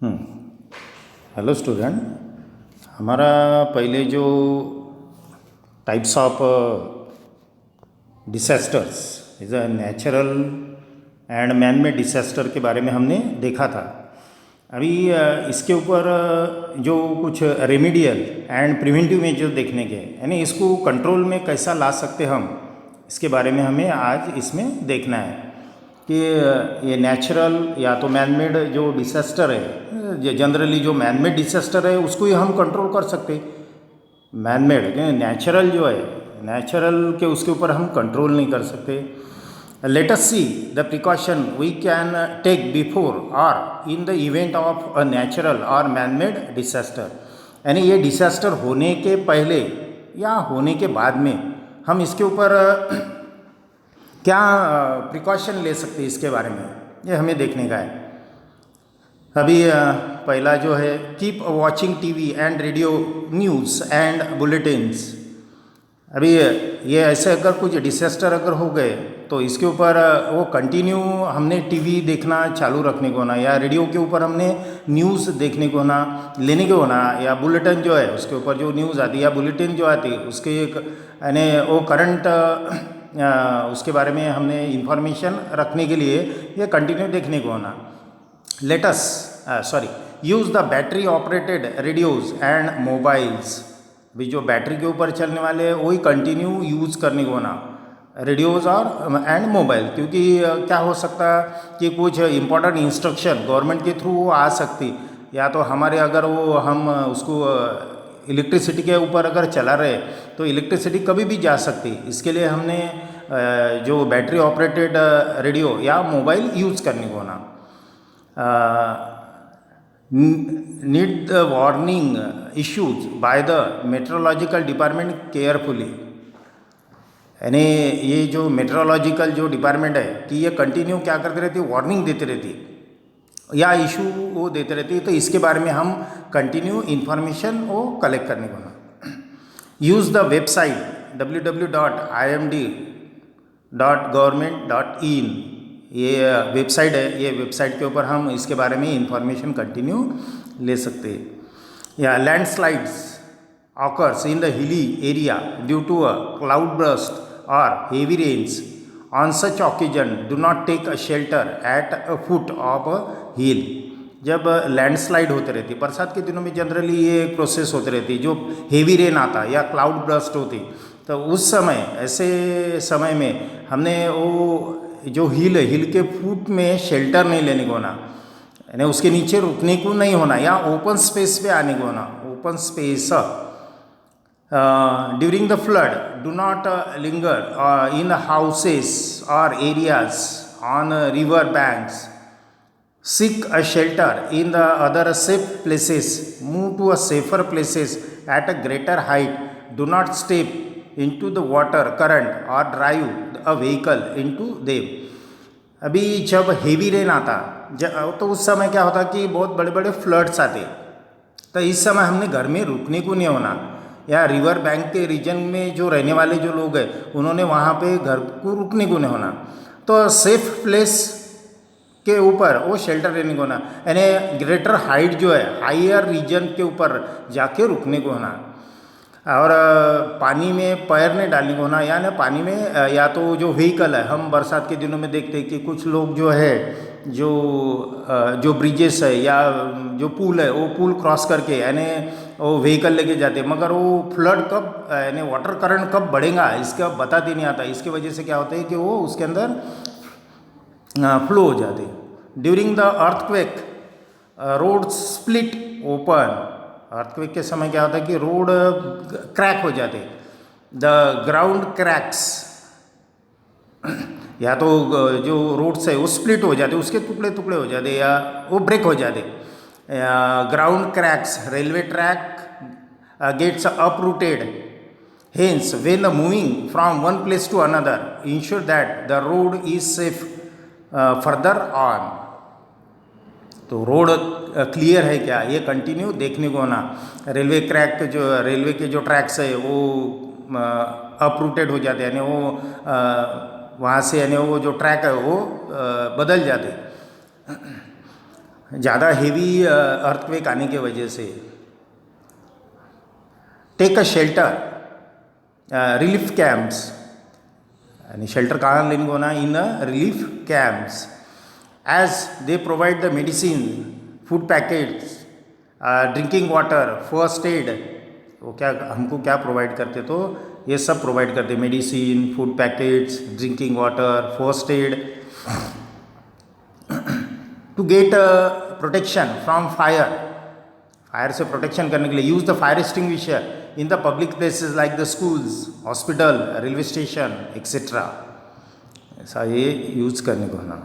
Hello student, हमारा पहले जो types of disasters is a natural and man made disaster के बारे में हमने देखा था। अभी इसके ऊपर जो कुछ रेमिडियल एंड प्रिवेंटिव मेजर देखने के, यानी इसको कंट्रोल में कैसा ला सकते हम, इसके बारे में हमें आज इसमें देखना है कि ये नेचुरल या तो मैन मेड जो डिसास्टर है, जनरली जो मैन मेड डिसास्टर है उसको ही हम कंट्रोल कर सकते। मैन मेड नेचुरल जो है, नेचुरल के उसके ऊपर हम कंट्रोल नहीं कर सकते। Let us see the precaution we can take before or in the event of a natural or man made disaster, यानी ये डिसास्टर होने के पहले या होने के बाद में हम इसके ऊपर क्या प्रिकॉशन ले सकते हैं, इसके बारे में ये हमें देखने का है। अभी पहला जो है, keep watching TV and radio news and bulletins. अभी ये ऐसे अगर कुछ डिसास्टर अगर हो गए तो इसके ऊपर वो कंटिन्यू हमने टीवी देखना चालू रखने को ना, या रेडियो के ऊपर हमने न्यूज़ देखने को ना, लेने को ना, या बुलेटिन जो है उसके ऊपर जो न्यूज़ आती है या बुलेटिन जो आती है उसके एक यानी वो करंट उसके बारे में हमने इंफॉर्मेशन रखने के लिए ये कंटिन्यू देखने को होना। Let's use the battery operated radios and mobiles. भी जो बैटरी के ऊपर चलने वाले हैं वही कंटिन्यू यूज़ करने को होना, रेडियोज़ और एंड मोबाइल, क्योंकि क्या हो सकता है कि कुछ इंपॉर्टेंट इंस्ट्रक्शन गवर्नमेंट के थ्रू आ सकती, या तो हमारे अगर वो हम उसको इलेक्ट्रिसिटी के ऊपर अगर चला रहे तो इलेक्ट्रिसिटी कभी भी जा सकती। इसके लिए हमने जो बैटरी ऑपरेटेड रेडियो या मोबाइल यूज़ करने को ना। Need the warning issues by the meteorological department carefully, यानी ये जो मेट्रोलॉजिकल जो डिपार्टमेंट है कि ये कंटिन्यू क्या करती रहती है, वार्निंग देती रहती है या इशू वो देते रहती है, तो इसके बारे में हम कंटिन्यू इन्फॉर्मेशन वो कलेक्ट करने को ना। यूज़ द वेबसाइट www.imd.government.in, ये वेबसाइट है, ये वेबसाइट के ऊपर हम इसके बारे में इंफॉर्मेशन कंटिन्यू ले सकते हैं। या landslides occurs in the hilly area due to a cloud burst और heavy rains, on such occasion do not take a shelter at a foot of a hill. जब लैंडस्लाइड होते रहती, बरसात के दिनों में जनरली ये प्रोसेस होती रहती, जो हेवी रेन आता या क्लाउड बर्स्ट होती, तो उस समय ऐसे समय में हमने वो जो हिल के फुट में शेल्टर नहीं लेने को ना, यानी उसके नीचे रुकने को नहीं होना, या ओपन स्पेस पे आने को होना, open space. During the flood do not linger in houses और areas on river banks, seek a shelter in the other safe places, move to a safer places at a greater height, do not step into the water current or drive a vehicle into them। अभी जब heavy rain आता तो उस समय क्या होता कि बहुत बड़े बड़े फ्लड्स आते, तो इस समय हमने घर में रुकने को नहीं होना, या रिवर बैंक के रीजन में जो रहने वाले जो लोग हैं उन्होंने वहाँ पे घर को रुकने को नहीं होना, तो सेफ प्लेस के ऊपर वो शेल्टर लेने को होना, यानी ग्रेटर हाइट जो है हाइयर रीजन के ऊपर जाके रुकने को होना। और पानी में पैर नहीं डालने को होना, यानी पानी में या तो जो व्हीकल है, हम बरसात के दिनों में देखते हैं कि कुछ लोग जो है जो ब्रिजेस है या जो पुल है वो पुल क्रॉस करके यानी वो व्हीकल लेके जाते हैं, मगर वो फ्लड कब यानी वाटर करंट कब बढ़ेगा इसका बताते नहीं आता। इसके वजह से क्या होता है कि वो उसके अंदर फ्लो हो जाते। During the earthquake road split open, earthquake के समय क्या होता है कि रोड क्रैक हो जाते, द ग्राउंड क्रैक्स, या तो जो रोड्स है वो स्प्लिट हो जाते, उसके टुकड़े टुकड़े हो जाते या वो ब्रेक हो जाते। Ground cracks, railway track gets uprooted, hence when moving from one place to another ensure that the road is safe further on. तो रोड क्लियर है क्या, ये कंटिन्यू देखने को ना। रेलवे के जो ट्रैक्स है वो अपरूटेड हो जाते हैं, यानी वो वहाँ से यानी वो जो ट्रैक है वो बदल जाते। ज़्यादा हेवी अर्थक्वेक आने की वजह से take a shelter, relief camps, यानी शेल्टर कहाँ लेने को ना, in relief camps, as they provide the medicine, food packets, drinking water, first aid. वो क्या हमको क्या प्रोवाइड करते, तो ये सब प्रोवाइड करते, medicine, food packets, drinking water, first aid, to get protection from fire, fire से प्रोटेक्शन करने के लिए use the fire extinguisher in the public places like the schools, hospital, railway station etcetera. ऐसा ये यूज़ करने को ना,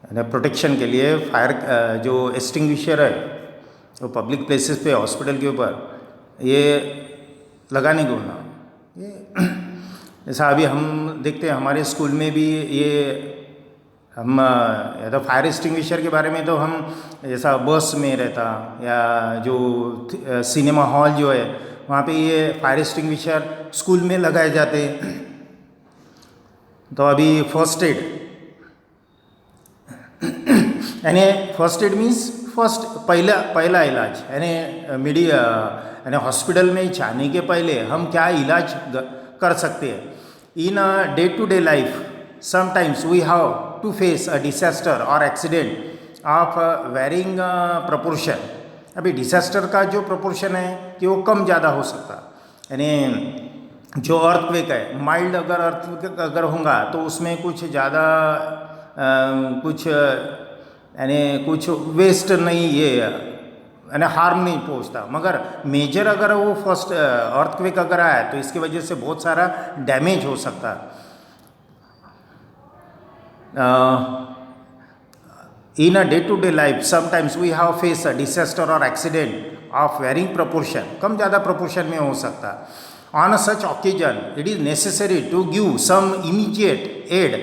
यानी प्रोटेक्शन के लिए फायर जो एक्सटिंग्विशर है वो पब्लिक प्लेसेस पे, हॉस्पिटल के ऊपर ये लगाने को ना। ये जैसा अभी हम देखते हैं हमारे स्कूल में भी ये हम या तो फायर एक्सटिंग्विशर के बारे में तो हम जैसा बस में रहता या जो सिनेमा हॉल जो है वहाँ पे ये फायर एक्सटिंग्विशर स्कूल में लगाए जाते हैं। तो अभी फर्स्ट एड, यानी फर्स्ट एड मीन्स फर्स्ट पहला इलाज, यानी हॉस्पिटल में जाने के पहले हम क्या इलाज कर सकते हैं। In day to day life sometimes we have to face a disaster और एक्सीडेंट ऑफ वेरिंग प्रपोर्शन। अभी डिसास्टर का जो प्रपोर्शन है कि वो कम ज़्यादा हो सकता, यानी जो अर्थक्वेक है माइल्ड अगर अर्थक्वेक अगर होगा तो उसमें कुछ ज़्यादा कुछ यानी कुछ वेस्ट नहीं, ये यानी हार्म नहीं पहुंचता। मगर मेजर अगर वो फर्स्ट अर्थक्वेक अगर आया तो इसकी वजह से बहुत सारा डैमेज हो सकता है। In a day-to-day life, sometimes we have faced a disaster or accident of varying proportion, कम ज़्यादा proportion में हो सकता। On a such occasion, it is necessary to give some immediate aid,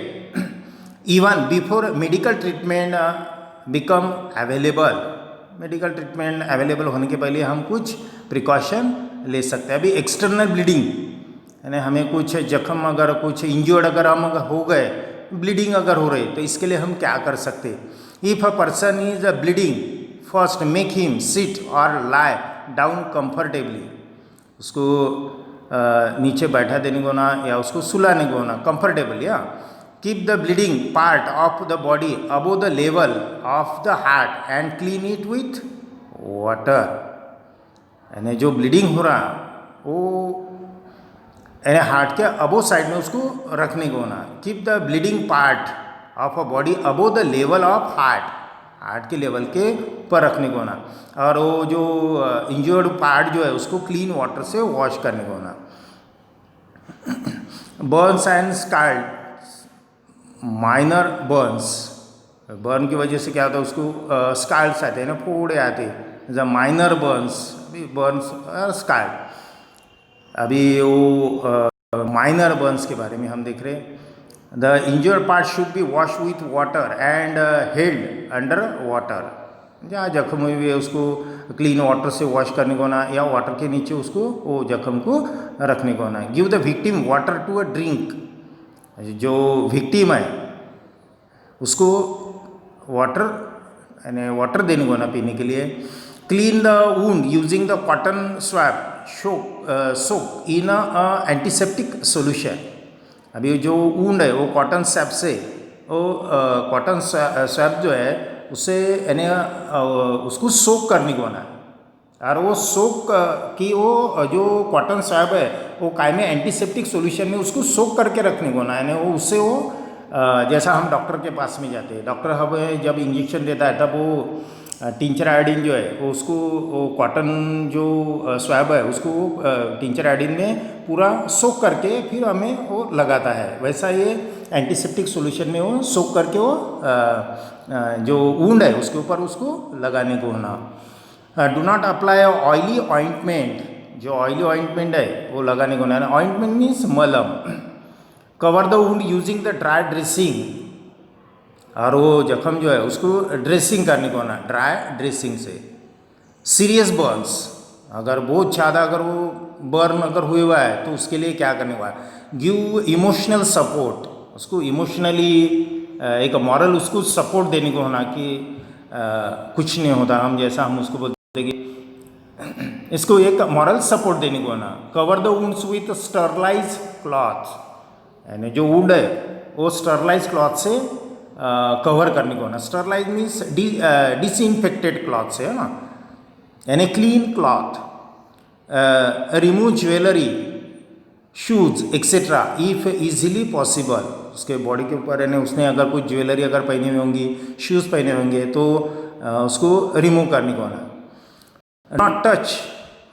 even before medical treatment become available. Medical treatment available होने के पहले हम कुछ precaution ले सकते हैं। अभी एक्सटर्नल ब्लीडिंग, यानी हमें कुछ जख्म अगर कुछ इंजर्ड अगर हम हो गए, ब्लीडिंग अगर हो रही तो इसके लिए हम क्या कर सकते। If a person is bleeding, first make him sit और लाई डाउन कंफर्टेबली, उसको नीचे बैठा देने को ना या उसको सुलाने को ना कंफर्टेबल, या keep the bleeding part of the body above the level of the heart and clean it with water. यानी जो ब्लीडिंग हो रहा वो यानी हार्ट के अबो साइड में उसको रखने को ना। Keep the bleeding part of a body above the level of heart, heart के लेवल के ऊपर रखने को ना। और वो जो इंजर्ड पार्ट जो है उसको क्लीन वाटर से वॉश करने को ना। Burns and scalds, minor burns, burn की वजह से क्या होता है उसको स्कार्ड्स आते हैं ना, फोड़े आते हैं, जब माइनर बर्न्स, बर्न्स स्कार्ड। अभी वो माइनर बर्न्स के बारे में हम देख रहे हैं। The injured part should be wash with water and held under water, जहाँ जख्म हुई हुई है उसको क्लीन वाटर से वॉश करने को ना, या वाटर के नीचे उसको वो जख्म को रखने को ना। Give the victim water to a drink, जो विक्टिम है उसको वाटर यानी वाटर देने को ना पीने के लिए। Clean the wound using the cotton swab soak in antiseptic solution. अभी जो वुंड है वो कॉटन स्वैब से, वो कॉटन स्वैब जो है उससे यानी उसको सोक करने को ना, और वो सोक की वो जो कॉटन स्वैब है वो कायमे एंटीसेप्टिक सोल्यूशन में उसको सोक करके रखने को ना। यानी वो उससे वो जैसा हम डॉक्टर के पास में जाते हैं, डॉक्टर हमें जब इंजेक्शन देता है तब वो टिंचर आयोडीन जो है वो उसको वो कॉटन जो स्वैब है उसको टिंचर आयोडीन में पूरा सोक करके फिर हमें वो लगाता है। वैसा ये एंटीसेप्टिक सोल्यूशन में वो सोक करके वो जो वुंड है उसके ऊपर उसको लगाने को होना। Do not apply oily ointment, जो ऑयली ऑइंटमेंट है वो लगाने को ना। ऑइंटमेंट मीन्स मलम। Cover the wound using the dry dressing, और वो जख्म जो है उसको ड्रेसिंग करने को ना, ड्राई ड्रेसिंग से। सीरियस बर्न्स, अगर बहुत ज़्यादा अगर वो बर्न अगर हुआ हुआ है तो उसके लिए क्या करने को है। गिव इमोशनल सपोर्ट, उसको इमोशनली एक मॉरल उसको सपोर्ट देने को होना कि कुछ नहीं होता, हम जैसा हम उसको बोलते कि इसको एक मॉरल सपोर्ट देने को ना, cover the wounds with sterilise cloth, यानी जो वुंड है वो स्टरलाइज क्लॉथ से कवर करने को ना। स्टरलाइज मीन्स डिसइंफेक्टेड क्लॉथ से, है ना, यानी clean cloth. Remove jewellery, shoes etcetera if easily possible. उसके बॉडी के ऊपर यानी उसने अगर कुछ ज्वेलरी अगर पहनी हुई होंगी, शूज़ पहने होंगे तो उसको रिमूव करने को ना। नॉट टच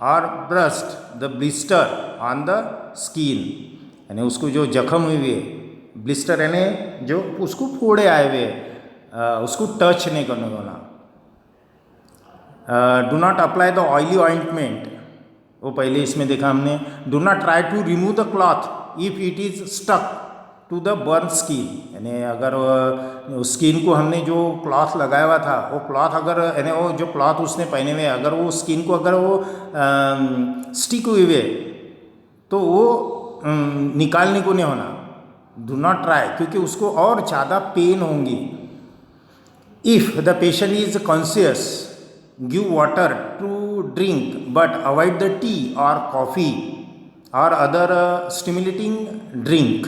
और burst the blister on the skin, यानी उसको जो जख्म हुई है, ब्लिस्टर यानी जो उसको फोड़े आए हुए उसको टच नहीं करने को ना। Do not apply the oily ointment, वो पहले इसमें देखा हमने। Do not try to remove the cloth if it is stuck to the burn skin, यानी अगर स्किन को हमने जो क्लॉथ लगाया हुआ था वो क्लॉथ अगर यानी वो जो क्लॉथ उसने पहने हुए अगर वो स्किन को अगर वो स्टिक हुए हुए तो वो निकालने को नहीं होना। डू नॉट ट्राई, क्योंकि उसको और ज़्यादा पेन होंगी। If the patient is conscious give water to drink but avoid the tea और कॉफ़ी और अदर स्टिमुलेटिंग ड्रिंक।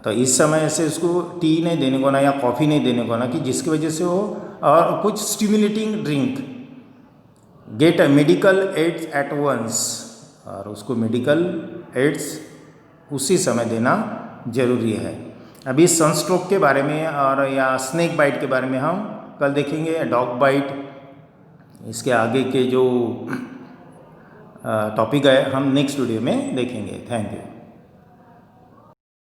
तो इस समय से उसको टी नहीं देने को ना या कॉफ़ी नहीं देने को ना, कि जिसकी वजह से वो और कुछ stimulating drink. Get medical aids at once, और उसको मेडिकल एड्स उसी समय देना जरूरी है। अभी सनस्ट्रोक के बारे में और या स्नेक बाइट के बारे में हम कल देखेंगे। डॉग बाइट, इसके आगे के जो टॉपिक है हम नेक्स्ट वीडियो में देखेंगे। Thank you.